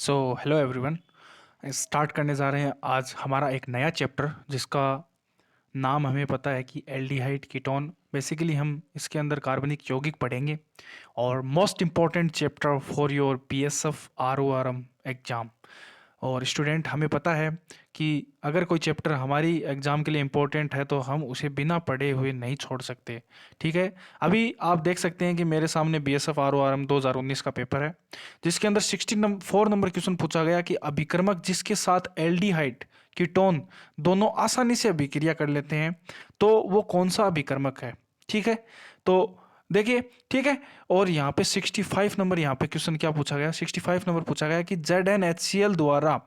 So hello everyone. Start करने जा रहे हैं आज हमारा एक नया चैप्टर जिसका नाम हमें पता है कि एल्डिहाइड कीटोन। बेसिकली हम इसके अंदर कार्बनिक यौगिक पढ़ेंगे और most important chapter for your PSF RORM exam. और स्टूडेंट, हमें पता है कि अगर कोई चैप्टर हमारी एग्ज़ाम के लिए इम्पोर्टेंट है तो हम उसे बिना पढ़े हुए नहीं छोड़ सकते। ठीक है, अभी आप देख सकते हैं कि मेरे सामने बीएसएफ आरओआरएम 2019 का पेपर है जिसके अंदर 64 नंबर क्वेश्चन पूछा गया कि अभिकर्मक जिसके साथ एल्डिहाइड कीटोन दोनों आसानी से अभिक्रिया कर लेते हैं तो वो कौन सा अभिकर्मक है। ठीक है, तो देखिए, ठीक है। और यहाँ पे 65 नंबर, यहाँ पे क्वेश्चन क्या पूछा गया, 65 नंबर पूछा गया कि ZnHCl द्वारा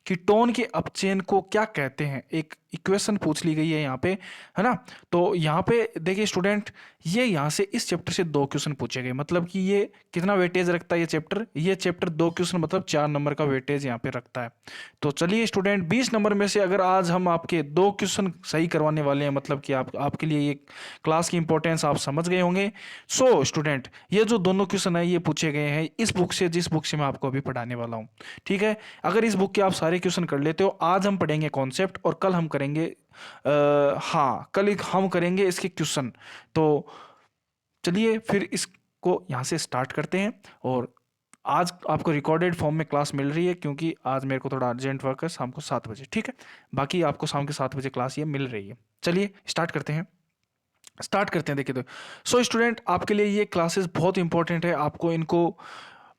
कीटोन के अपचयन को क्या कहते हैं। एक इक्वेशन पूछ ली गई है यहाँ पे, है ना। तो यहाँ पे देखिए स्टूडेंट, ये यहाँ से इस चैप्टर से 2 क्वेश्चन पूछे गए, मतलब कि ये कितना वेटेज रखता है ये चैप्टर 2 क्वेश्चन मतलब 4 नंबर का वेटेज यहाँ पे रखता है। तो चलिए स्टूडेंट, 20 नंबर में से अगर आज हम आपके 2 क्वेश्चन सही करवाने वाले हैं, मतलब कि आपके लिए ये क्लास की इंपॉर्टेंस आप समझ गए होंगे। सो स्टूडेंट, ये जो दोनों क्वेश्चन है ये पूछे गए हैं इस बुक से, जिस बुक से मैं आपको अभी पढ़ाने वाला हूँ। ठीक है, अगर इस बुक के आप सारे क्वेश्चन कर लेते हो, आज हम पढ़ेंगे कॉन्सेप्ट और कल हम करेंगे कल हम करेंगे इसके क्वेश्चन। तो चलिए फिर इसको यहाँ से स्टार्ट करते हैं। और आज आपको रिकॉर्डेड फॉर्म में क्लास मिल रही है क्योंकि आज मेरे को थोड़ा अर्जेंट वर्क है, शाम को 7 बजे। ठीक है, बाकी आपको शाम के 7 बजे क्लास ये मिल रही है। चलिए स्टार्ट करते हैं देखिए। तो सो स्टूडेंट, आपके लिए ये क्लासेस बहुत इंपॉर्टेंट है। आपको इनको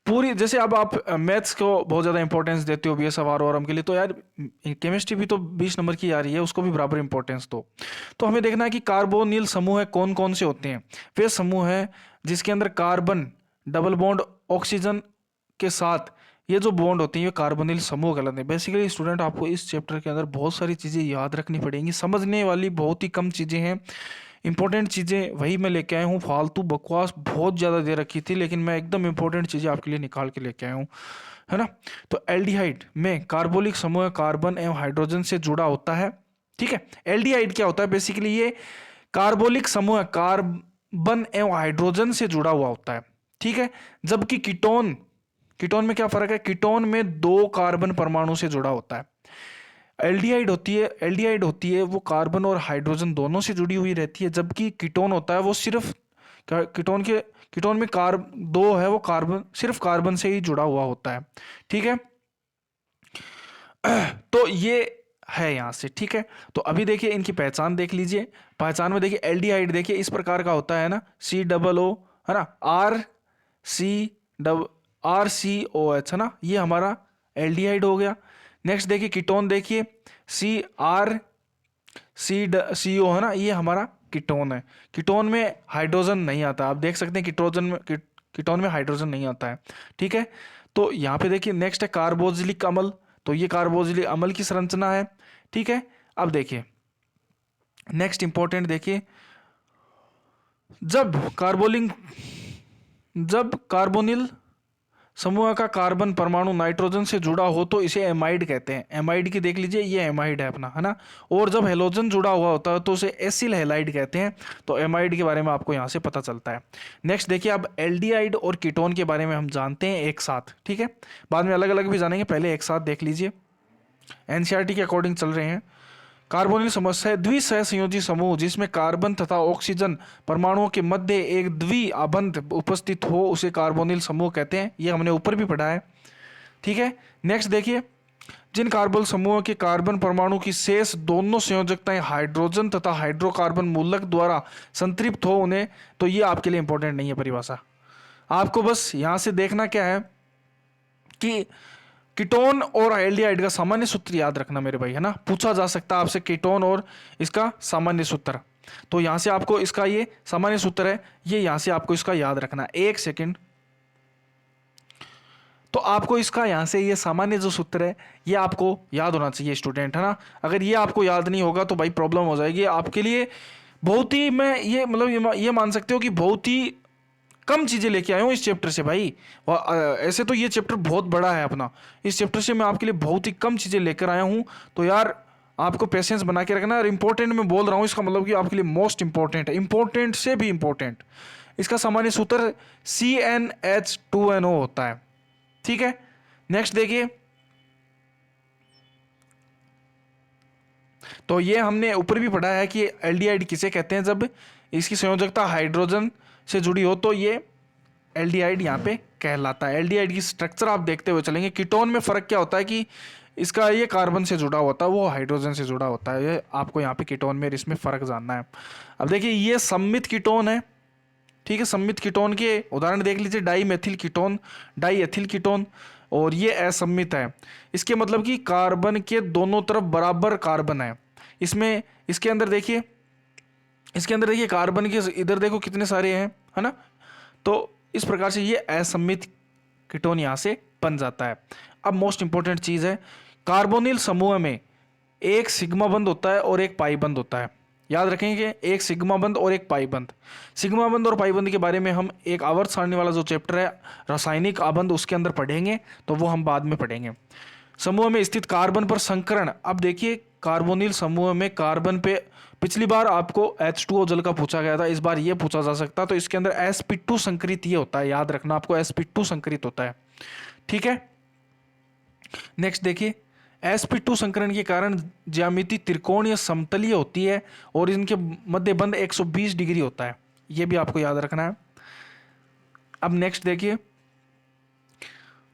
पूरी, जैसे अब आप मैथ्स को बहुत ज़्यादा इंपॉर्टेंस देते हो बीएसएफ आरओआरएम के लिए, तो यार केमिस्ट्री भी तो 20 नंबर की आ रही है, उसको भी बराबर इंपॉर्टेंस दो। तो हमें देखना है कि कार्बोनिल समूह है कौन कौन से होते हैं। वे समूह है जिसके अंदर कार्बन डबल बॉन्ड ऑक्सीजन के साथ ये जो बॉन्ड होती है ये कार्बोनिल समूह कहलाते हैं। बेसिकली स्टूडेंट, आपको इस चैप्टर के अंदर बहुत सारी चीज़ें याद रखनी पड़ेंगी, समझने वाली बहुत ही कम चीज़ें हैं। इंपॉर्टेंट चीज़ें वही मैं लेके आया हूँ, फालतू बकवास बहुत ज़्यादा दे रखी थी, लेकिन मैं एकदम इंपॉर्टेंट चीज़ें आपके लिए निकाल के लेके आया हूँ, है ना। तो एल्डिहाइड में कार्बोनिक समूह कार्बन एवं हाइड्रोजन से जुड़ा होता है। ठीक है, एल्डिहाइड क्या होता है, बेसिकली ये कार्बोनिक समूह कार्बन एवं हाइड्रोजन से जुड़ा हुआ होता है। ठीक है, जबकि कीटोन कीटोन में क्या फर्क है, कीटोन में 2 कार्बन परमाणु से जुड़ा होता है। एल्डिहाइड होती है वो कार्बन और हाइड्रोजन दोनों से जुड़ी हुई रहती है, जबकि कीटोन होता है वो सिर्फ कीटोन में दो है, वो कार्बन सिर्फ कार्बन से ही जुड़ा हुआ होता है। ठीक है, तो ये है यहाँ से। ठीक है, तो अभी देखिए इनकी पहचान देख लीजिए। पहचान में देखिए एल्डिहाइड देखिए इस प्रकार का होता है ना, COO, है ना, RCOH, है ना, ये हमारा एल्डिहाइड हो गया। नेक्स्ट देखिए कीटोन, देखिए CrCO, है ना, ये हमारा कीटोन है। कीटोन में हाइड्रोजन नहीं आता, आप देख सकते हैं कीटोन में हाइड्रोजन नहीं आता है। ठीक है, तो यहाँ पे देखिए नेक्स्ट है कार्बोक्सिलिक अम्ल, तो ये कार्बोक्सिलिक अम्ल की संरचना है। ठीक है, अब देखिए नेक्स्ट इंपॉर्टेंट देखिए, जब कार्बोनिल समूह का कार्बन परमाणु नाइट्रोजन से जुड़ा हो तो इसे एमाइड कहते हैं। एमाइड की देख लीजिए, ये एमाइड है अपना, है ना। और जब हेलोजन जुड़ा हुआ होता है तो उसे एसिल हैलाइड कहते हैं। तो एमाइड के बारे में आपको यहाँ से पता चलता है। नेक्स्ट देखिए, अब एल्डिहाइड और कीटोन के बारे में हम जानते हैं एक साथ। ठीक है, बाद में अलग अलग भी जानेंगे, पहले एक साथ देख लीजिए, एनसीईआरटी के अकॉर्डिंग चल रहे हैं। कार्बोनिल समूह द्विसहसंयोजी समूह जिसमें कार्बन तथा ऑक्सीजन परमाणुओं के मध्य एक द्विआबंध उपस्थित हो उसे कार्बोनिल समूह कहते हैं। ये हमने ऊपर भी पढ़ा है। ठीक है, नेक्स्ट देखिए, जिन कार्बन समूहों के कार्बन परमाणु की शेष दोनों संयोजकताएं हाइड्रोजन तथा हाइड्रोकार्बन मूलक द्वारा संतृप्त हो उन्हें, तो ये आपके लिए इंपॉर्टेंट नहीं है परिभाषा। आपको बस यहां से देखना क्या है कि कीटोन और एल्डिहाइड का सामान्य सूत्र याद रखना मेरे भाई, है ना। पूछा जा सकता है आपसे कीटोन और इसका सामान्य सूत्र, तो यहां से आपको इसका ये सामान्य सूत्र है, ये यहां से आपको इसका याद रखना। एक सेकंड, तो आपको इसका यहां से ये सामान्य जो सूत्र है ये आपको याद होना चाहिए स्टूडेंट, है ना। अगर ये आपको याद नहीं होगा तो भाई प्रॉब्लम हो जाएगी आपके लिए। बहुत ही, मैं ये मतलब ये मान सकते हो कि बहुत ही कम चीज़ें लेके आया हूँ इस चैप्टर से भाई। ऐसे तो ये चैप्टर बहुत बड़ा है अपना, इस चैप्टर से मैं आपके लिए बहुत ही कम चीज़ें लेकर आया हूँ। तो यार आपको पेशेंस बना के रखना। और इंपॉर्टेंट मैं बोल रहा हूँ, इसका मतलब कि आपके लिए मोस्ट इंपॉर्टेंट है, इंपॉर्टेंट से भी इंपॉर्टेंट। इसका सामान्य सूत्र CnH2NO होता है। ठीक है, नेक्स्ट देखिए, तो ये हमने ऊपर भी पढ़ा है कि एल्डिहाइड किसे कहते हैं, जब इसकी संयोजकता हाइड्रोजन से जुड़ी हो तो ये एल्डिहाइड यहाँ पे कहलाता है। एल्डिहाइड की स्ट्रक्चर आप देखते हुए चलेंगे। कीटोन में फर्क क्या होता है कि इसका ये कार्बन से जुड़ा होता है, वो हाइड्रोजन से जुड़ा होता है। ये आपको यहाँ पे कीटोन में इसमें फर्क जानना है। अब देखिए ये सममित कीटोन है, ठीक है। सममित कीटोन के उदाहरण देख लीजिए, di methyl ketone, di ethyl ketone. और ये असम्मित है, इसके मतलब कि कार्बन के दोनों तरफ बराबर कार्बन है इसमें। इसके अंदर देखिए, इसके अंदर देखिए कार्बन के इधर देखो कितने सारे हैं, है ना। तो इस प्रकार से ये असम्मित कीटोन यहाँ से बन जाता है। अब मोस्ट इंपॉर्टेंट चीज है, कार्बोनिल समूह में एक सिग्मा बंध होता है और एक पाई बंध होता है। याद रखेंगे, एक सिग्मा बंध और एक पाई बंध। सिग्मा बंध और पाई बंध के बारे में हम एक आवर्त सारणी वाला जो चैप्टर है रासायनिक आबंध उसके अंदर पढ़ेंगे, तो वो हम बाद में पढ़ेंगे। समूह में स्थित कार्बन पर संकरण। अब देखिए कार्बोनिल समूह में कार्बन पे पिछली बार आपको H2O जल का पूछा गया था, इस बार ये पूछा जा सकता है। तो इसके अंदर sp2 संकरित ये होता है, याद रखना आपको sp2 संकरित होता है, ठीक है। नेक्स्ट देखिए, sp2 संकरण के कारण ज्यामिति त्रिकोणीय समतलीय होती है और इनके मध्य बंध 120 डिग्री होता है, ये भी आपको याद रखना है। अब नेक्स्ट देखिए,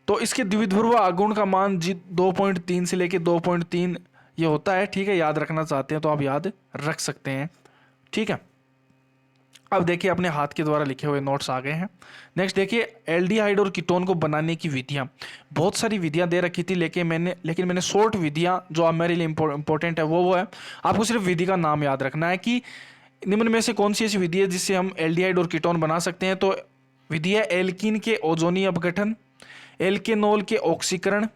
तो इसके द्विध्रुव आघूर्ण का मान 2.3 से लेके 2.3 ये होता है, ठीक है। याद रखना चाहते हैं तो आप याद रख सकते हैं, ठीक है। अब देखिए अपने हाथ के द्वारा लिखे हुए नोट्स आ गए हैं। नेक्स्ट देखिए, एल्डिहाइड और कीटोन को बनाने की विधियां, बहुत सारी विधियां दे रखी थी, लेकिन मैंने शॉर्ट विधियां जो आप मेरे लिए इंपॉर्टेंट है वो है, आपको सिर्फ विधि का नाम याद रखना है कि निम्न में से कौन सी ऐसी विधि है जिससे हम एल्डिहाइड और कीटोन बना सकते हैं। तो विधि है एल्कीन के ओजोनी अपघटन, एल्केनोल के ऑक्सीकरण,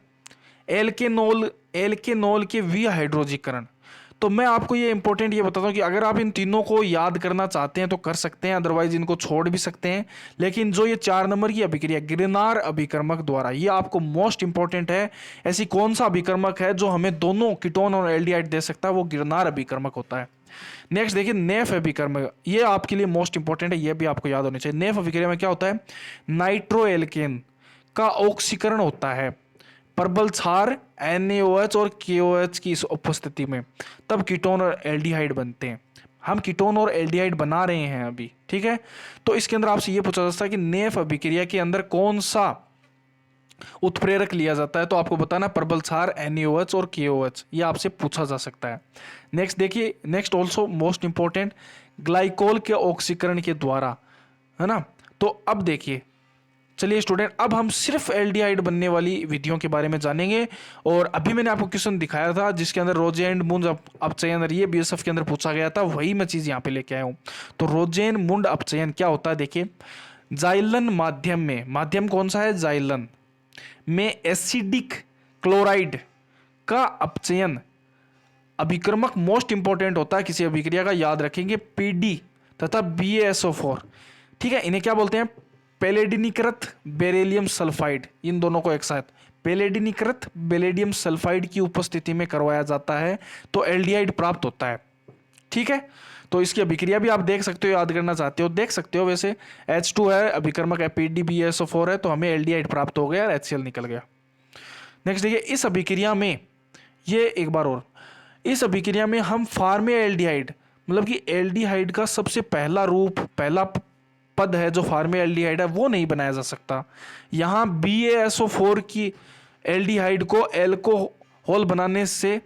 एल्केनोल के विहाइड्रोजीकरण। तो मैं आपको ये इंपॉर्टेंट ये बताता हूँ कि अगर आप इन तीनों को याद करना चाहते हैं तो कर सकते हैं, अदरवाइज इनको छोड़ भी सकते हैं। लेकिन जो ये 4 नंबर की अभिक्रिया गिरनार अभिकर्मक द्वारा, ये आपको मोस्ट इंपॉर्टेंट है। ऐसी कौन सा अभिकर्मक है जो हमें दोनों कीटोन और एल्डिहाइड दे सकता है, वो गिरनार अभिकर्मक होता है। नेक्स्ट देखिए, नेफ अभिकर्मक, ये आपके लिए मोस्ट इंपॉर्टेंट है, ये भी आपको याद होनी चाहिए। नेफ अभिक्रिया में क्या होता है, नाइट्रोएल्केन का ऑक्सीकरण होता है प्रबल क्षार NaOH और KOH की इस उपस्थिति में, तब कीटोन और एल्डिहाइड बनते हैं। हम कीटोन और एल्डिहाइड बना रहे हैं अभी, ठीक है। तो इसके अंदर आपसे ये पूछा जाता है कि नेफ अभिक्रिया के अंदर कौन सा उत्प्रेरक लिया जाता है, तो आपको बताना प्रबल क्षार NaOH और KOH, ये आपसे पूछा जा सकता है। नेक्स्ट देखिए, next also most important, glycol के ऑक्सीकरण के द्वारा, है ना। तो अब देखिए, चलिए स्टूडेंट, अब हम सिर्फ एल्डिहाइड बनने वाली विधियों के बारे में जानेंगे। और अभी मैंने आपको क्वेश्चन दिखाया था जिसके अंदर रोजेन मुंड अपचयन, ये BSF के अंदर पूछा गया था, वही मैं चीज यहाँ पे लेके आया हूँ। तो रोजेन मुंड अपचयन क्या होता है, देखिए जाइलन माध्यम में, माध्यम कौन सा है, जाइलन में एसिडिक क्लोराइड का अपचयन अभिकर्मक मोस्ट इंपॉर्टेंट होता है किसी अभिक्रिया का, याद रखेंगे PD तथा BaSO4, ठीक है। इन्हें क्या बोलते हैं, पैलेडिनीकृत बेरिलियम सल्फाइड, इन दोनों को एक साथ पैलेडिनीकृत बेरिलियम सल्फाइड की उपस्थिति में करवाया जाता है तो एल्डिहाइड प्राप्त होता है, ठीक है। तो इसकी अभिक्रिया भी आप देख सकते हो, याद करना चाहते हो देख सकते हो। वैसे H2 है, अभिकर्मक है PD, BaSO4 है, तो हमें एल्डिहाइड प्राप्त हो गया और HCl निकल गया। नेक्स्ट देखिए, इस अभिक्रिया में ये एक बार और, इस अभिक्रिया में हम फार्मेल्डिहाइड, मतलब कि एल्डिहाइड का सबसे पहला रूप, पहला पद है जो फार्मेल्डिहाइड है, वो नहीं बनाया जा सकता। यहाँ BaSO4 की एल्डिहाइड को एल्कोहल बनाने से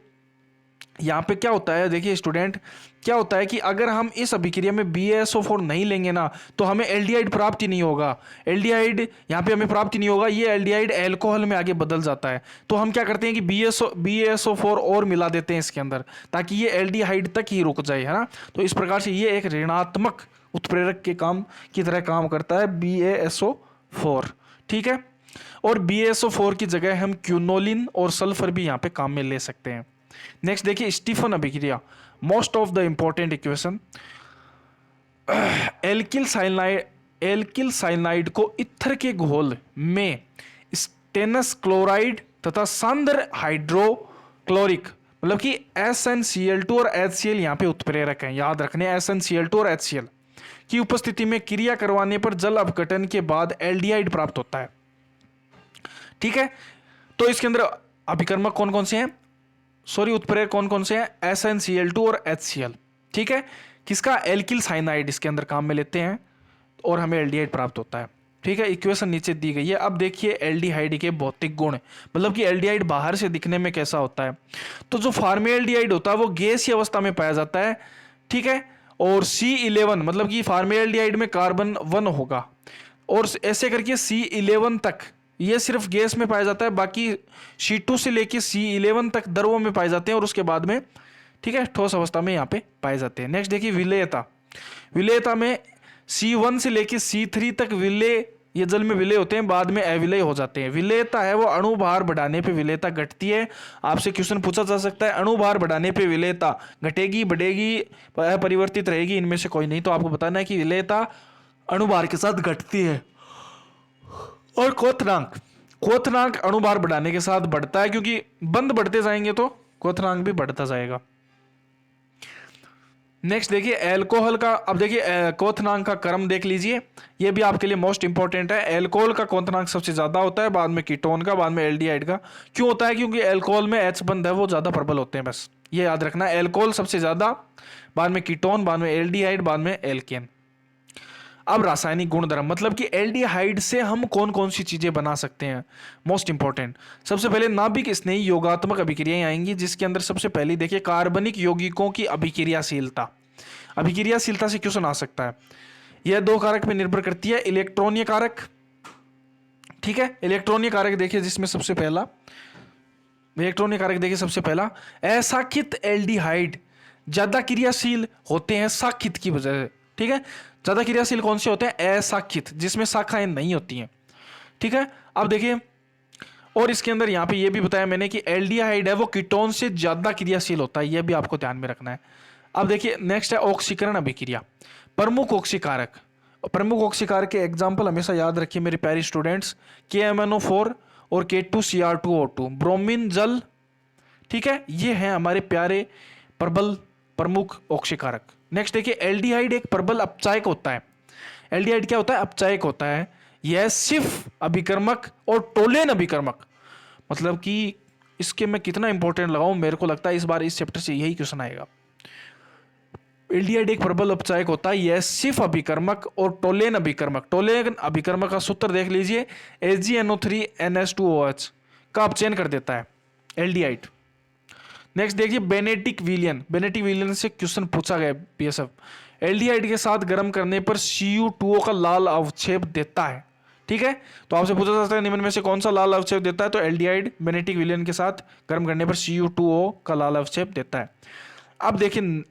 यहाँ पे क्या होता है, देखिए स्टूडेंट, क्या होता है कि अगर हम इस अभिक्रिया में BaSO4 नहीं लेंगे ना, तो हमें एल्डिहाइड प्राप्त ही नहीं होगा। एल्डिहाइड यहाँ पे हमें प्राप्त ही नहीं होगा, ये एल्डिहाइड एल्कोहल में आगे बदल जाता है। तो हम क्या करते हैं कि BaSO4 और मिला देते हैं इसके अंदर, ताकि ये एल्डिहाइड तक ही रुक जाए, है ना। तो इस प्रकार से ये एक ऋणात्मक उत्प्रेरक के काम की तरह काम करता है BaSO4, ठीक है। और BaSO4 की जगह हम क्यूनोलिन और सल्फर भी यहाँ पे काम में ले सकते हैं। नेक्स्ट देखिए, स्टीफन अभिक्रिया, most of the important equation, alkyl cyanide को इथर के घोल में स्टेनस क्लोराइड तथा सांद्र हाइड्रोक्लोरिक, मतलब कि SnCl2 और HCl यहाँ पे उत्प्रेरक हैं, याद रखने SnCl2 और HCl की उपस्थिति में क्रिया करवाने पर जल अपघटन के बाद एल्डिहाइड प्राप्त होता है, ठीक है। तो इसके अंदर अभिकर्मक कौन कौन से हैं, सॉरी उत्प्रेरक कौन कौन से हैं, SnCl2 और HCl। ठीक है, किसका, एल्किल साइनाइड इसके अंदर काम में लेते हैं और हमें एल्डिहाइड प्राप्त होता है। ठीक है, इक्वेशन नीचे दी गई है। अब देखिए एल्डिहाइड के भौतिक गुण, मतलब कि एल्डिहाइड बाहर से दिखने में कैसा होता है। तो जो फॉर्मेल्डिहाइड होता है वो गैसीय अवस्था में पाया जाता है। ठीक है, और C11 मतलब कि फॉर्मेल्डिहाइड में कार्बन 1 होगा, और ऐसे करके C11 तक ये सिर्फ गैस में पाया जाता है, बाकी C2 से लेके C11 तक द्रवों में पाए जाते हैं, और उसके बाद में ठीक है ठोस अवस्था में यहाँ पे पाए जाते हैं। नेक्स्ट देखिए विलेयता। विलेयता में C1 से लेके C3 तक विलेय, ये जल में विलेय होते हैं, बाद में अविलेय हो जाते हैं। विलेयता है वो अणु भार बढ़ाने पे विलेयता घटती है। आपसे क्वेश्चन पूछा जा सकता है अणु भार बढ़ाने पे विलेयता घटेगी, बढ़ेगी, अपरिवर्तित रहेगी, इनमें से कोई नहीं। तो आपको बताना है कि विलेयता अणु भार के साथ घटती है। और क्वथनांक, क्वथनांक अणु भार बढ़ाने के साथ बढ़ता है, क्योंकि बंद बढ़ते जाएंगे तो क्वथनांक भी बढ़ता जाएगा। नेक्स्ट देखिए एल्कोहल का, अब देखिए क्वथनांक का क्रम देख लीजिए, ये भी आपके लिए मोस्ट इंपॉर्टेंट है। एल्कोहल का क्वथनांक सबसे ज्यादा होता है, बाद में कीटोन का, बाद में एल्डिहाइड का। क्यों होता है, क्योंकि एल्कोहल में H बंध है वो ज्यादा प्रबल होते हैं, बस ये याद रखना। एल्कोहल सबसे ज्यादा, बाद में कीटोन, बाद में एल्डिहाइड, बाद में एल्केन। अब रासायनिक गुणधर्म, मतलब कि एल्डिहाइड से हम कौन कौन सी चीजें बना सकते हैं, मोस्ट इंपॉर्टेंट। सबसे पहले नाभिक स्नेही योगात्मक अभिक्रियाएं आएंगी, जिसके अंदर सबसे पहली देखिए कार्बनिक यौगिकों की अभिक्रियाशीलता। अभिक्रियाशीलता से क्वेश्चन आ सकता है। यह दो कारक पे निर्भर करती है, इलेक्ट्रॉनीय कारक। ठीक है, इलेक्ट्रॉनीय कारक देखिए, जिसमें सबसे पहला इलेक्ट्रॉनीय कारक देखिए, सबसे पहला असाखित एल्डिहाइड ज्यादा क्रियाशील होते हैं साखित की वजह से। ठीक है, ज्यादा क्रियाशील कौन से होते हैं, असाखित, जिसमें शाखाएं नहीं होती हैं। ठीक है, अब देखिए, और इसके अंदर यहाँ पे ये भी बताया मैंने कि एल्डिहाइड है वो कीटोन से ज्यादा क्रियाशील होता है, यह भी आपको ध्यान में रखना है। अब देखिए नेक्स्ट है ऑक्सीकरण अभिक्रिया। प्रमुख ऑक्सीकारक, प्रमुख ऑक्सीकारक के एग्जाम्पल हमेशा याद रखिए मेरे प्यारे स्टूडेंट्स, KMnO4 और K2Cr2O2, ब्रोमीन जल। ठीक है, ये हैं हमारे प्यारे प्रबल प्रमुख ऑक्सीकारक। नेक्स्ट देखिए एल्डिहाइड एक प्रबल अपचायक होता है। एल्डिहाइड क्या होता है, अपचायक होता है। यह सिर्फ अभिकर्मक और टोलेन अभिकर्मक, मतलब कि इसके मैं कितना इंपॉर्टेंट लगाऊं, मेरे को लगता है इस बार इस चैप्टर से यही क्वेश्चन आएगा। एल्डिहाइड एक प्रबल अपचायक होता है, यह सिर्फ अभिकर्मक और टोलेन अभिकर्मक। टोलेन अभिकर्मक का सूत्र देख लीजिए, AgNO3NH2OH का अपचयन कर देता है एल्डिहाइड। नेक्स्ट देखिए बेनेटिक विलियन, बेनेटिक विलियन से क्वेश्चन पूछा गया BSF। एल्डिहाइड के साथ गर्म करने पर Cu2O का लाल अवक्षेप देता है। ठीक है, तो आपसे पूछा जाता है निम्न में से कौन सा लाल अवक्षेप देता है, तो एल्डिहाइड बेनेटिक विलियन के साथ गर्म करने पर Cu2O का लाल अवक्षेप देता है। अब देखिए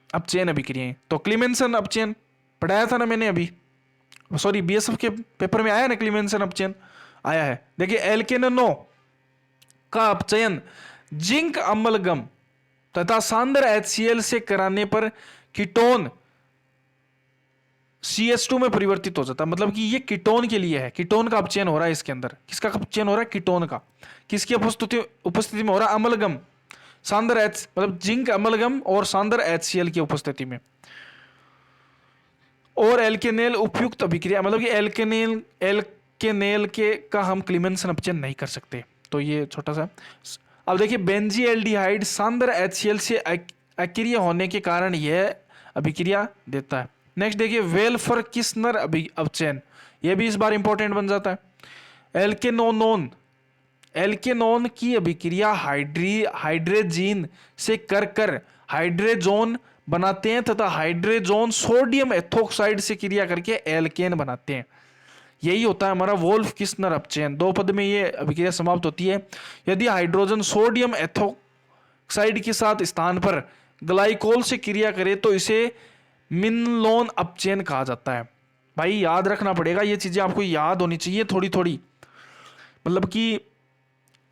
अपचयन अभिक्रियाएं, तो क्लीमेंसन अपचयन पढ़ाया था ना मैंने अभी, सॉरी BSF के पेपर में आया ना क्लीमेंसन अपचयन, आया है। देखिए एल्केनो का अपचयन जिंक अम्लगम तथा सांद्र HCl से कराने पर कीटोन CH2 में परिवर्तित हो जाता है, मतलब कि ये कीटोन के लिए है, कीटोन का अपचयन हो रहा है इसके अंदर। किसका अपचयन हो रहा है, कीटोन का। किसकी उपस्थिति में हो रहा है, अम्लगम, सांद्र H, मतलब जिंक अम्लगम और सांद्र HCl की उपस्थिति में। और एल्केनेल उपयुक्त अभिक्रिया, मतलब कि एल्केनेल के का हम क्लीमेंसन अपचयन नहीं कर सकते, तो ये छोटा सा। अब देखिए बेंजीएल्डिहाइड सांद्र HCl से अक्रिय होने के कारण यह अभिक्रिया देता है। नेक्स्ट देखिए वेल्फर किस्नर अपचयन, यह भी इस बार इंपॉर्टेंट बन जाता है। एल्केनोन, एल्केनोन की अभिक्रिया हाइड्रोजीन से कर हाइड्रोजोन बनाते हैं तथा हाइड्रोजोन सोडियम एथोक्साइड से क्रिया करके एल्केन बनाते हैं। यही होता है हमारा वोल्फ किस्नर अपचयन। दो पद में ये अभिक्रिया समाप्त होती है। यदि हाइड्रोजन सोडियम एथोक्साइड के साथ स्थान पर ग्लाइकोल से क्रिया करे तो इसे मिनलोन अपचयन कहा जाता है। भाई याद रखना पड़ेगा, ये चीजें आपको याद होनी चाहिए थोड़ी थोड़ी। मतलब कि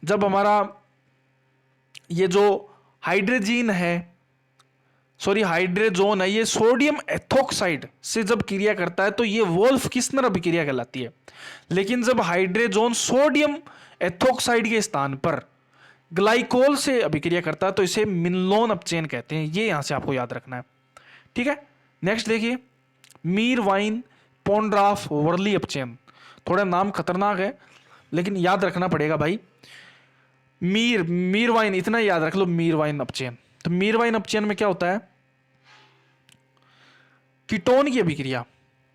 जब हमारा ये जो हाइड्रोजीन है, सॉरी हाइड्रोजोन है, ये सोडियम एथोक्साइड से जब क्रिया करता है तो ये वोल्फ किस्नर अभिक्रिया कहलाती है। लेकिन जब हाइड्रोजोन सोडियम एथोक्साइड के स्थान पर ग्लाइकोल से अभिक्रिया करता है तो इसे मिनलोन अपचयन कहते हैं। ये यहां से आपको याद रखना है, ठीक है। नेक्स्ट देखिए मीर वाइन पोंड्राफ वर्ली अपचयन, थोड़ा नाम खतरनाक है लेकिन याद रखना पड़ेगा भाई। मीरवाइन, इतना याद रख लो, मीरवाइन अपचयन। तो मीरवाइन अपचयन में क्या होता है, कीटोन की अभिक्रिया,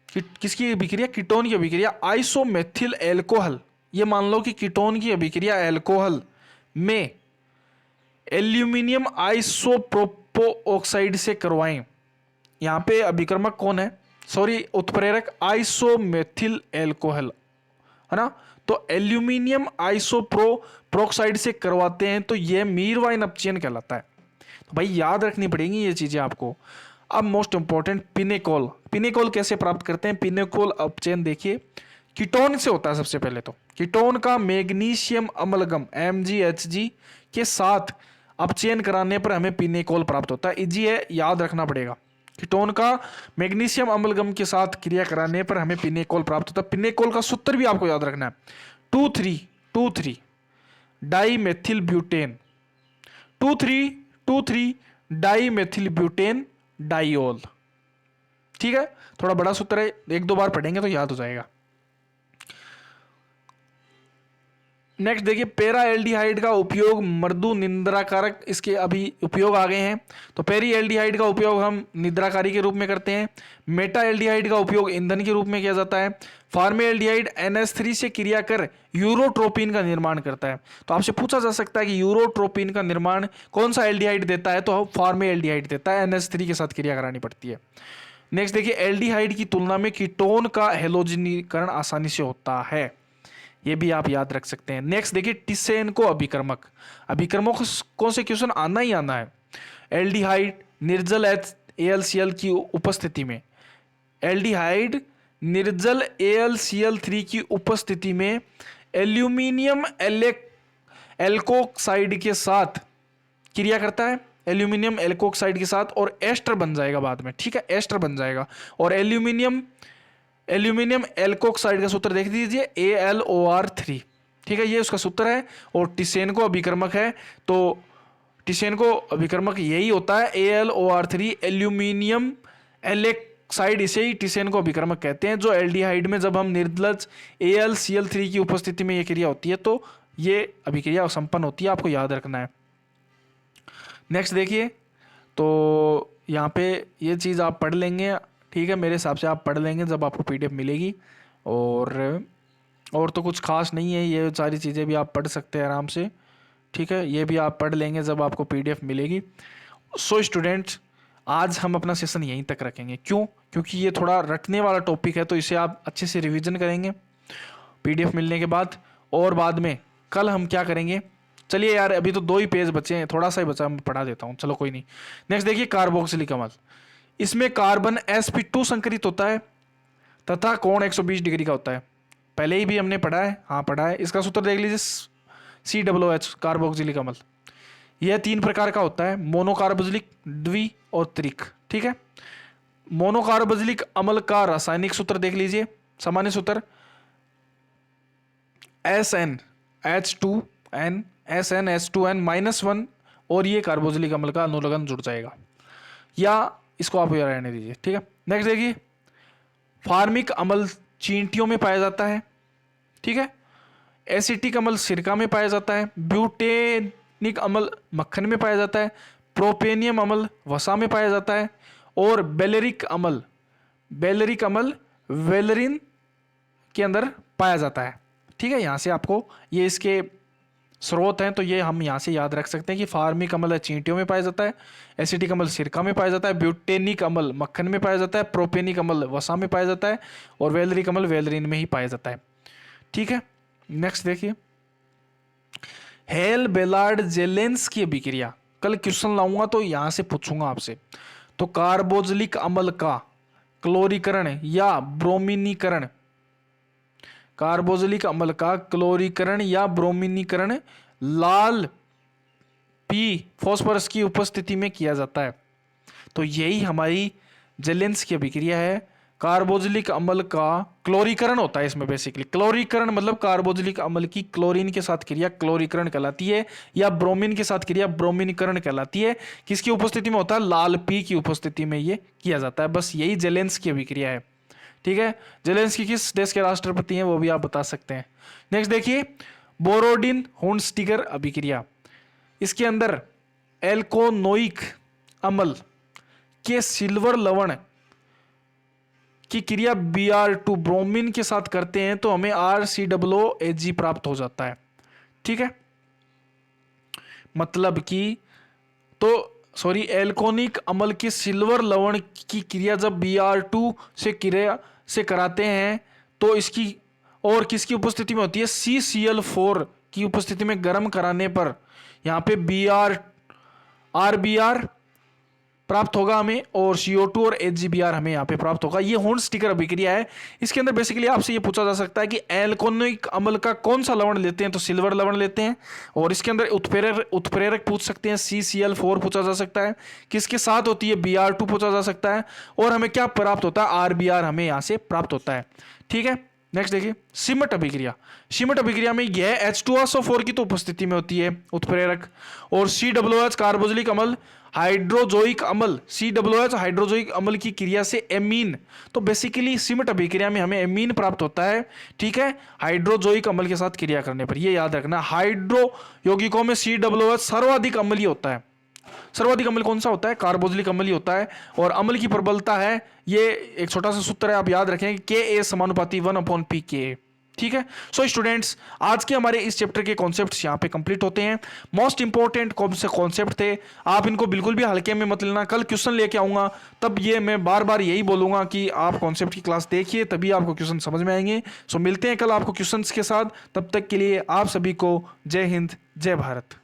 किसकी अभिक्रिया, कीटोन की अभिक्रिया आइसोमेथिल एल्कोहल। ये मान लो कि कीटोन की अभिक्रिया एल्कोहल में एल्यूमिनियम आइसोप्रोपो ऑक्साइड से करवाएं। यहां पे अभिक्रमक कौन है, सॉरी उत्प्रेरक आइसोमेथिल एल्कोहल है ना। तो एल्यूमिनियम प्रोक्साइड से करवाते हैं तो यह मीरवाइन अपचयन कहलाता है। तो भाई याद रखनी पड़ेगी ये चीजें आपको। अब मोस्ट इंपॉर्टेंट पिनेकोल, पिनेकोल कैसे प्राप्त करते हैं, पिनेकोल अपचयन देखिए कीटोन से होता है। सबसे पहले तो कीटोन का मैग्नीशियम अम्लगम MgHg के साथ अपचयन कराने पर हमें पिनेकोल प्राप्त होता है। इजी है, याद रखना पड़ेगा। कीटोन का मैग्नीशियम अम्लगम के साथ क्रिया कराने पर हमें पिनेकोल प्राप्त होता है। पिनेकोल का सूत्र भी आपको याद रखना है, 2,3 di methyl butane, 2,3 di methyl butane diol. ठीक है, थोड़ा बड़ा सूत्र है, एक दो बार पढ़ेंगे तो याद हो जाएगा। नेक्स्ट देखिए, पेरा एल्डिहाइड का उपयोग मृदु निद्राकारक, इसके अभी उपयोग आ गए हैं। तो पेरी एल्डिहाइड का उपयोग हम निद्राकारी के रूप में करते हैं। मेटा एल्डिहाइड का उपयोग ईंधन के रूप में किया जाता है। फार्मे एल्डिहाइड NH3 से क्रिया कर यूरोट्रोपिन का निर्माण करता है। तो आपसे पूछा जा सकता है कि यूरोट्रोपिन का निर्माण कौन सा एल्डिहाइड देता है, तो फार्मे एल्डिहाइड देता है, NH3 के साथ क्रिया करानी पड़ती है। नेक्स्ट देखिए, एल्डिहाइड की तुलना में कीटोन का हेलोजनीकरण आसानी से होता है, ये भी आप याद रख सकते हैं। नेक्स्ट देखिए, टिसेनको अभिकर्मक, अभिकर्मकों से क्वेश्चन आना ही आना है। एल्डिहाइड निर्जल AlCl की उपस्थिति में, एल्डिहाइड निर्जल AlCl3 की उपस्थिति में एल्यूमिनियम एल्कोक्साइड के साथ क्रिया करता है, एल्यूमिनियम एल्कोक्साइड के साथ, और एस्टर बन जाएगा बाद में। ठीक है, एस्टर बन जाएगा। और एल्यूमिनियम एल्कोक्साइड का सूत्र देख दीजिए, AlOR3। ठीक है, ये उसका सूत्र है। और टिसेनको अभिकर्मक है, तो टिसेनको अभिकर्मक यही होता है, AlOR3 एल्यूमिनियम एल्कोक्साइड, इसे ही टिसेनको अभिकर्मक कहते हैं। जो एल्डिहाइड में जब हम निर्जल AlCl3 की उपस्थिति में ये क्रिया होती है तो ये अभिक्रिया संपन्न होती है, आपको याद रखना है। नेक्स्ट देखिए, तो यहाँ पे ये चीज़ आप पढ़ लेंगे, ठीक है, मेरे हिसाब से आप पढ़ लेंगे जब आपको PDF मिलेगी। और तो कुछ खास नहीं है, ये सारी चीज़ें भी आप पढ़ सकते हैं आराम से। ठीक है, ये भी आप पढ़ लेंगे जब आपको PDF मिलेगी। सो स्टूडेंट्स, आज हम अपना सेशन यहीं तक रखेंगे। क्यों? क्योंकि ये थोड़ा रटने वाला टॉपिक है, तो इसे आप अच्छे से रिवीजन करेंगे PDF मिलने के बाद। और बाद में कल हम क्या करेंगे, चलिए यार अभी तो 2 ही पेज बचे हैं, थोड़ा सा ही बचा, मैं पढ़ा देता हूँ, चलो कोई नहीं। नेक्स्ट देखिए, कार्बोक्सिलिक अम्ल, इसमें कार्बन sp2 संकरित होता है तथा कोण 120 डिग्री का होता है। पहले ही भी हमने पढ़ा है, हाँ पढ़ा है। इसका सूत्र देख लीजिए, COOH कार्बोक्सिलिक अम्ल। यह 3 प्रकार का होता है, मोनोकार्बोक्सिलिक, द्वि और त्रिक। ठीक है, मोनोकार्बोक्सिलिक अम्ल का रासायनिक सूत्र देख लीजिए, सामान्य सूत्र SnH2n और ये कार्बोक्सिलिक अम्ल का अनुलग्न जुड़ जाएगा, या इसको आप रहने दीजिए। ठीक है, नेक्स्ट देखिए, फार्मिक अम्ल चींटियों में पाया जाता है। ठीक है, एसिटिक अम्ल सिरका में पाया जाता है, ब्यूटेनिक अम्ल मक्खन में पाया जाता है, प्रोपेनियम अम्ल वसा में पाया जाता है, और बेलेरिक अम्ल वेलरिन के अंदर पाया जाता है। ठीक है, यहाँ से आपको ये इसके स्रोत हैं, तो ये हम यहाँ से याद रख सकते हैं कि फार्मिक अम्ल चींटियों में पाया जाता है, एसिटिक अम्ल सिरका में पाया जाता है, ब्यूटेनिक अम्ल मक्खन में पाया जाता है, प्रोपेनिक अम्ल वसा में पाया जाता है, और वेलरिक अम्ल वेलरिन में ही पाया जाता है। ठीक है, नेक्स्ट देखिए, हेल बेलार्ड जेलेंस की अभिक्रिया, कल क्वेश्चन लाऊंगा तो यहां से पूछूंगा आपसे। तो कार्बोक्सिलिक अम्ल का क्लोरीकरण या ब्रोमीनीकरण, कार्बोक्सिलिक अम्ल का क्लोरीकरण या ब्रोमीनीकरण लाल पी फॉस्फोरस की उपस्थिति में किया जाता है। तो यही हमारी जेलेंस की अभिक्रिया है। कार्बोक्सिलिक अम्ल का क्लोरीकरण होता है इसमें, बेसिकली क्लोरीकरण मतलब कार्बोक्सिलिक अम्ल की क्लोरीन के साथ क्रिया क्लोरीकरण कहलाती है, या ब्रोमीन के साथ क्रिया ब्रोमीनीकरण कहलाती है। किसकी उपस्थिति में होता है? लाल पी की उपस्थिति में ये किया जाता है। बस यही जेलेंस की अभिक्रिया है। ठीक है, जेलेंस्की किस देश के राष्ट्रपति हैं वो भी आप बता सकते हैं। नेक्स्ट देखिए, बोरोडिन होर्नस्टीगर अभिक्रिया, इसके अंदर एल्कोनोइक अम्ल के सिल्वर लवण की क्रिया Br2 ब्रोमीन के साथ करते हैं तो हमें RCOOH प्राप्त हो जाता है। ठीक है, मतलब कि एल्कोनिक अम्ल के सिल्वर लवण की क्रिया जब Br2 से क्रिया से कराते हैं तो इसकी और किसकी उपस्थिति में होती है, CCl4 की उपस्थिति में गर्म कराने पर यहाँ पे RBr प्राप्त होगा हमें और CO2 और HBr हमें यहाँ पे प्राप्त होगा। ये होर्नस्टीगर अभिक्रिया है। इसके अंदर बेसिकली आपसे ये पूछा जा सकता है कि एल्कोनिक अम्ल का कौन सा लवण लेते हैं, तो सिल्वर लवण लेते हैं। और इसके अंदर उत्प्रेरक पूछ सकते हैं, CCl4 पूछा जा सकता है, किसके साथ होती है Br2 पूछा जा सकता है, और हमें क्या प्राप्त होता है, RBr हमें यहाँ से प्राप्त होता है। ठीक है, नेक्स्ट देखिए सिमट अभिक्रिया। सिमट अभिक्रिया में यह H2SO4 की तो उपस्थिति में होती है उत्प्रेरक, और COOH कार्बोक्सिलिक अम्ल हाइड्रोजोइक अम्ल, COOH हाइड्रोजोइक अम्ल की क्रिया से एमीन, तो बेसिकली सिमट अभिक्रिया में हमें एमीन प्राप्त होता है। ठीक है, हाइड्रोजोइक अम्ल के साथ क्रिया करने पर, ये याद रखना हाइड्रो यौगिकों में COOH सर्वाधिक अम्लीय होता है। सर्वाधिक अम्ल कौन सा होता है, कार्बोक्सिलिक अम्ल ही होता है। और अम्ल की प्रबलता है, ये एक छोटा सा सूत्र है, आप याद रखें, Ka समानुपाती 1/pKa। ठीक है, सो स्टूडेंट्स आज के हमारे इस चैप्टर के कॉन्सेप्ट्स यहाँ पे कंप्लीट होते हैं। मोस्ट इंपॉर्टेंट कौन से कॉन्सेप्ट थे, आप इनको बिल्कुल भी हल्के में मत लेना। कल क्वेश्चन लेके आऊंगा, तब ये मैं बार बार यही बोलूंगा कि आप कॉन्सेप्ट की क्लास देखिए, तभी आपको क्वेश्चन समझ में आएंगे। सो मिलते हैं कल आपको क्वेश्चंस के साथ, तब तक के लिए आप सभी को जय हिंद, जय भारत।